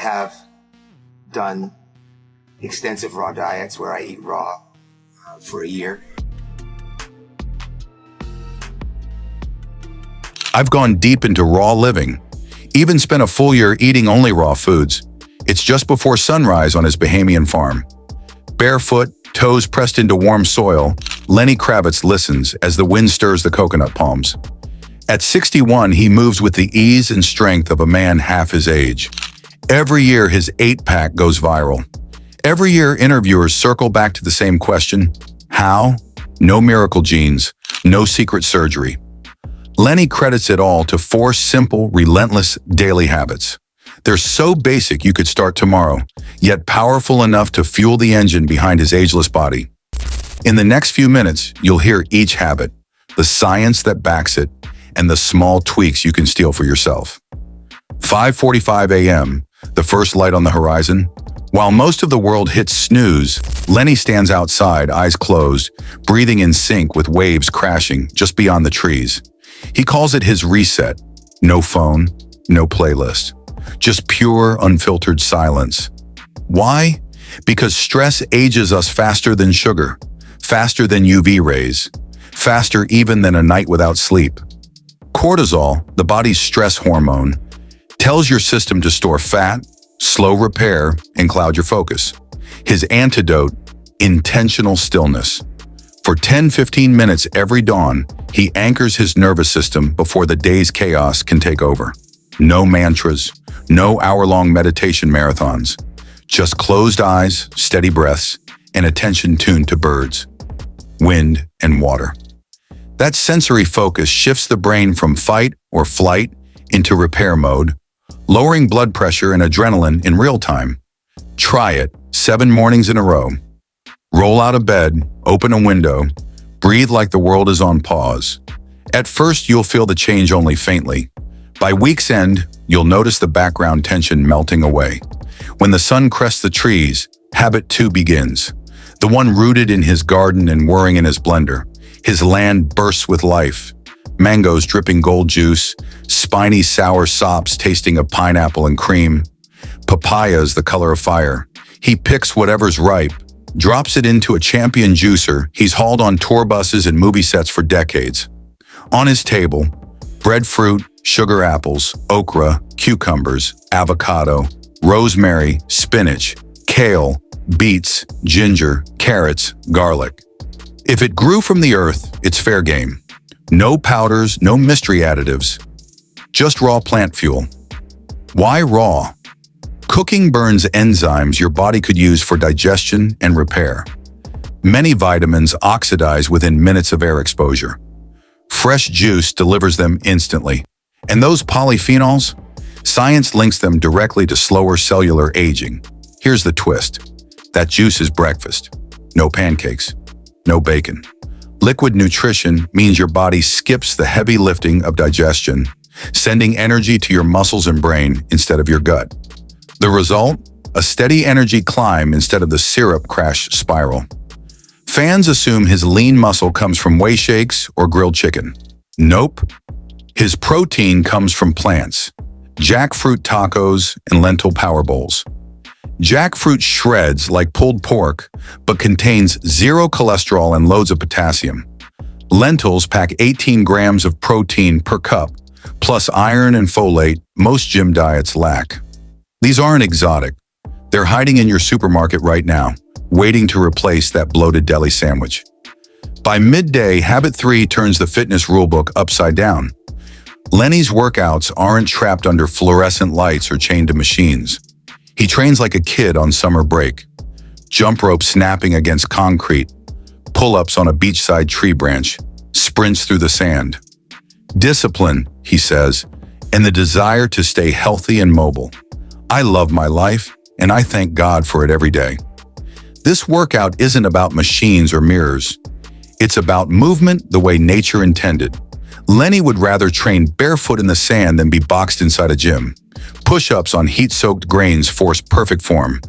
have done extensive raw diets where I eat raw for a year. I've gone deep into raw living, even spent a full year eating only raw foods. It's just before sunrise on his Bahamian farm. Barefoot, toes pressed into warm soil, Lenny Kravitz listens as the wind stirs the coconut palms. At 61, he moves with the ease and strength of a man half his age. Every year, his 8-pack goes viral. Every year, interviewers circle back to the same question: how? No miracle genes, no secret surgery. Lenny credits it all to 4 simple, relentless daily habits. They're so basic you could start tomorrow, yet powerful enough to fuel the engine behind his ageless body. In the next few minutes, you'll hear each habit, the science that backs it, and the small tweaks you can steal for yourself. 5:45 a.m., the first light on the horizon. While most of the world hits snooze, Lenny stands outside, eyes closed, breathing in sync with waves crashing just beyond the trees. He calls it his reset. No phone, no playlist. Just pure, unfiltered silence. Why? Because stress ages us faster than sugar, faster than UV rays, faster even than a night without sleep. Cortisol, the body's stress hormone, tells your system to store fat, slow repair, and cloud your focus. His antidote: intentional stillness. For 10-15 minutes every dawn, he anchors his nervous system before the day's chaos can take over. No mantras, no hour-long meditation marathons. Just closed eyes, steady breaths, and attention tuned to birds, wind, and water. That sensory focus shifts the brain from fight or flight into repair mode, lowering blood pressure and adrenaline in real time. Try it 7 mornings in a row. Roll out of bed, open a window, breathe like the world is on pause. At first, you'll feel the change only faintly. By week's end, you'll notice the background tension melting away. When the sun crests the trees, habit 2 begins. The one rooted in his garden and whirring in his blender. His land bursts with life. Mangoes dripping gold juice, spiny sour sops tasting of pineapple and cream. Papayas the color of fire. He picks whatever's ripe, drops it into a champion juicer he's hauled on tour buses and movie sets for decades. On his table, breadfruit, sugar apples, okra, cucumbers, avocado, rosemary, spinach, kale, beets, ginger, carrots, garlic. If it grew from the earth, it's fair game. No powders, no mystery additives, just raw plant fuel. Why raw? Cooking burns enzymes your body could use for digestion and repair. Many vitamins oxidize within minutes of air exposure. Fresh juice delivers them instantly. And those polyphenols? Science links them directly to slower cellular aging. Here's the twist. That juice is breakfast. No pancakes. No bacon. Liquid nutrition means your body skips the heavy lifting of digestion, sending energy to your muscles and brain instead of your gut. The result? A steady energy climb instead of the syrup crash spiral. Fans assume his lean muscle comes from whey shakes or grilled chicken. Nope. His protein comes from plants, jackfruit tacos and lentil power bowls. Jackfruit shreds like pulled pork, but contains 0 cholesterol and loads of potassium. Lentils pack 18 grams of protein per cup, plus iron and folate most gym diets lack. These aren't exotic. They're hiding in your supermarket right now, waiting to replace that bloated deli sandwich. By midday, Habit 3 turns the fitness rulebook upside down. Lenny's workouts aren't trapped under fluorescent lights or chained to machines. He trains like a kid on summer break. Jump rope snapping against concrete, pull-ups on a beachside tree branch, sprints through the sand. Discipline, he says, and the desire to stay healthy and mobile. I love my life, and I thank God for it every day. This workout isn't about machines or mirrors. It's about movement the way nature intended. Lenny would rather train barefoot in the sand than be boxed inside a gym. Push-ups on heat-soaked grains force perfect form.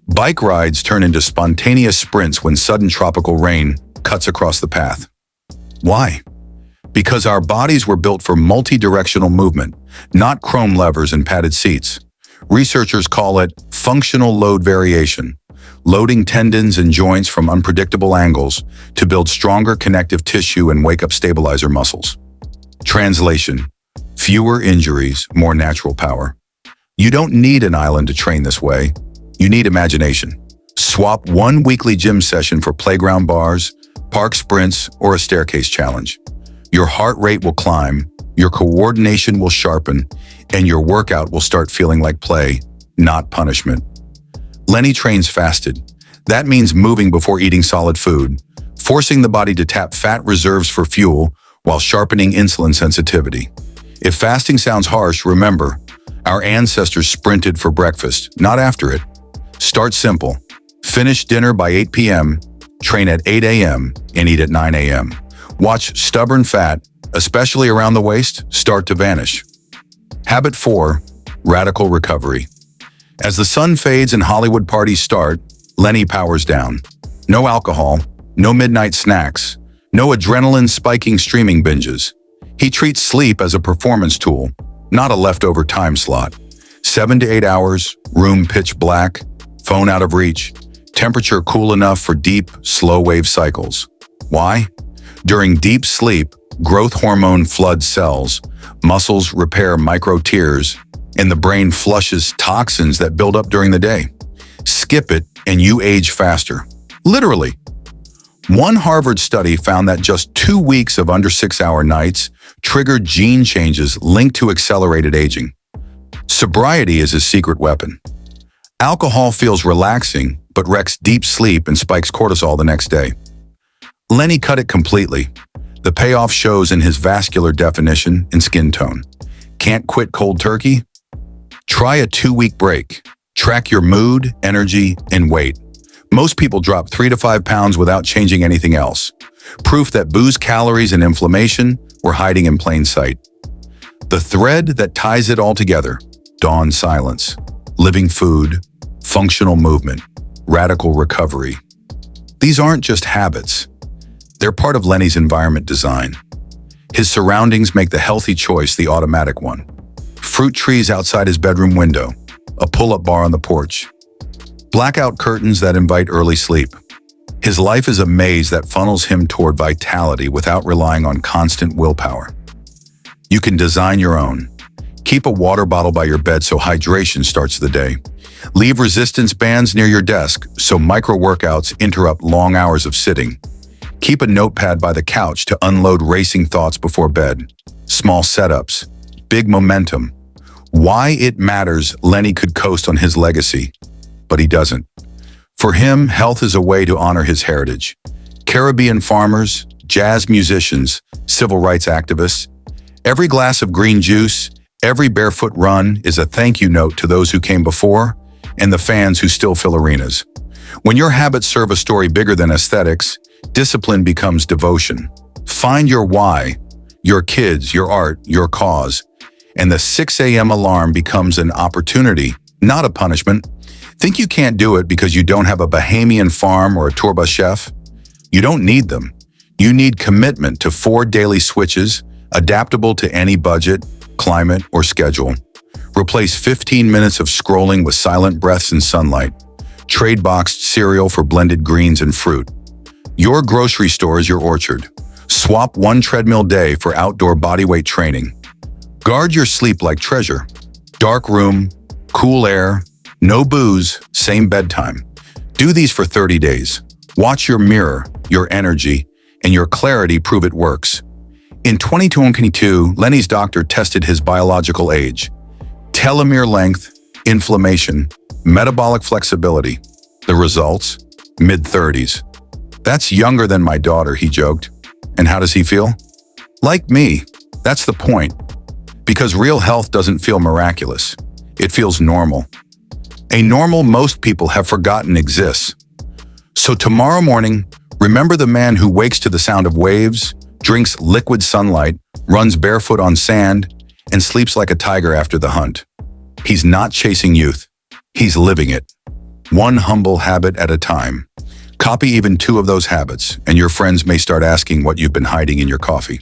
Bike rides turn into spontaneous sprints when sudden tropical rain cuts across the path. Why? Because our bodies were built for multi-directional movement, not chrome levers and padded seats. Researchers call it functional load variation, loading tendons and joints from unpredictable angles to build stronger connective tissue and wake up stabilizer muscles. Translation: fewer injuries, more natural power. You don't need an island to train this way. You need imagination. Swap one weekly gym session for playground bars, park sprints, or a staircase challenge. Your heart rate will climb, your coordination will sharpen, and your workout will start feeling like play, not punishment. Lenny trains fasted. That means moving before eating solid food, forcing the body to tap fat reserves for fuel while sharpening insulin sensitivity. If fasting sounds harsh, remember, our ancestors sprinted for breakfast, not after it. Start simple. Finish dinner by 8 p.m., train at 8 a.m., and eat at 9 a.m. Watch stubborn fat, especially around the waist, start to vanish. Habit 4, radical recovery. As the sun fades and Hollywood parties start, Lenny powers down. No alcohol, no midnight snacks, no adrenaline-spiking streaming binges. He treats sleep as a performance tool, not a leftover time slot. 7 to 8 hours, room pitch black, phone out of reach, temperature cool enough for deep, slow-wave cycles. Why? During deep sleep, growth hormone floods cells, muscles repair micro-tears, and the brain flushes toxins that build up during the day. Skip it and you age faster. Literally. One Harvard study found that just 2 weeks of under 6-hour nights triggered gene changes linked to accelerated aging. Sobriety is his secret weapon. Alcohol feels relaxing, but wrecks deep sleep and spikes cortisol the next day. Lenny cut it completely. The payoff shows in his vascular definition and skin tone. Can't quit cold turkey? Try a 2-week break. Track your mood, energy, and weight. Most people drop 3 to 5 pounds without changing anything else. Proof that booze, calories, and inflammation were hiding in plain sight. The thread that ties it all together: dawn silence, living food, functional movement, radical recovery. These aren't just habits. They're part of Lenny's environment design. His surroundings make the healthy choice the automatic one. Fruit trees outside his bedroom window, a pull-up bar on the porch, blackout curtains that invite early sleep. His life is a maze that funnels him toward vitality without relying on constant willpower. You can design your own. Keep a water bottle by your bed so hydration starts the day. Leave resistance bands near your desk so micro-workouts interrupt long hours of sitting. Keep a notepad by the couch to unload racing thoughts before bed. Small setups, big momentum. Why it matters Lenny could coast on his legacy, but he doesn't. For him, health is a way to honor his heritage. Caribbean farmers, jazz musicians, civil rights activists. Every glass of green juice, every barefoot run is a thank you note to those who came before and the fans who still fill arenas. When your habits serve a story bigger than aesthetics, discipline becomes devotion. Find your why, your kids, your art, your cause, and the 6 a.m. alarm becomes an opportunity, not a punishment. Think you can't do it because you don't have a Bahamian farm or a tour bus chef? You don't need them. You need commitment to 4 daily switches, adaptable to any budget, climate, or schedule. Replace 15 minutes of scrolling with silent breaths and sunlight. Trade boxed cereal for blended greens and fruit. Your grocery store is your orchard. Swap 1 treadmill day for outdoor bodyweight training. Guard your sleep like treasure. Dark room, cool air, no booze, same bedtime. Do these for 30 days. Watch your mirror, your energy, and your clarity prove it works. In 2022, Lenny's doctor tested his biological age. Telomere length, inflammation, metabolic flexibility. The results? Mid-30s. That's younger than my daughter, he joked. And how does he feel? Like me. That's the point. Because real health doesn't feel miraculous. It feels normal. A normal most people have forgotten exists. So tomorrow morning, remember the man who wakes to the sound of waves, drinks liquid sunlight, runs barefoot on sand, and sleeps like a tiger after the hunt. He's not chasing youth. He's living it. One humble habit at a time. Copy even 2 of those habits, and your friends may start asking what you've been hiding in your coffee.